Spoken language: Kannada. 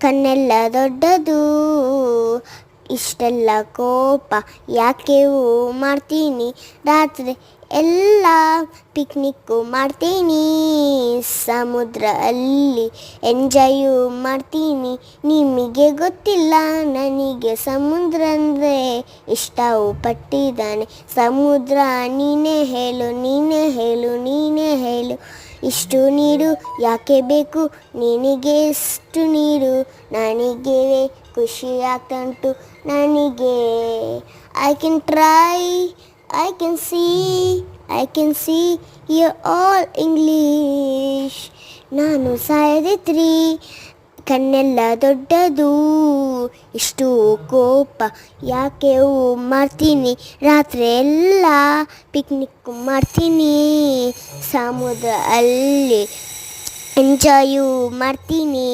ಕಣ್ಣೆಲ್ಲ ದೊಡ್ಡದು, ಇಷ್ಟೆಲ್ಲ ಕೋಪ ಯಾಕೆವು ಮಾಡ್ತೀನಿ, ರಾತ್ರಿ ಎಲ್ಲ ಪಿಕ್ನಿಕ್ಕು ಮಾಡ್ತೀನಿ, ಸಮುದ್ರ ಅಲ್ಲಿ ಎಂಜಾಯು ಮಾಡ್ತೀನಿ. ನಿಮಗೆ ಗೊತ್ತಿಲ್ಲ ನನಗೆ ಸಮುದ್ರ ಅಂದರೆ ಇಷ್ಟವು ಪಟ್ಟಿದ್ದಾನೆ. ಸಮುದ್ರ ನೀನೇ ಹೇಳು, ನೀನೇ ಹೇಳು, ನೀನೇ ಹೇಳು, ಇಷ್ಟು ನೀರು ಯಾಕೆ ಬೇಕು ನಿನಗೆ, ಇಷ್ಟು ನೀರು ನನಗೆ ಖುಷಿ ಆಗ್ತುಂಟು ನನಗೆ. I can try, I can see you're all English. ನಾನು ಸಾಯದಿದ್ರಿ ಕಣ್ಣೆಲ್ಲ ದೊಡ್ಡದು, ಇಷ್ಟು ಕೋಪ ಯಾಕೆ ಮಾಡ್ತೀನಿ, ರಾತ್ರಿ ಎಲ್ಲ ಪಿಕ್ನಿಕ್ ಮಾಡ್ತೀನಿ, ಸಮುದ್ರ ಅಲ್ಲಿ ಎಂಜಾಯು ಮಾಡ್ತೀನಿ.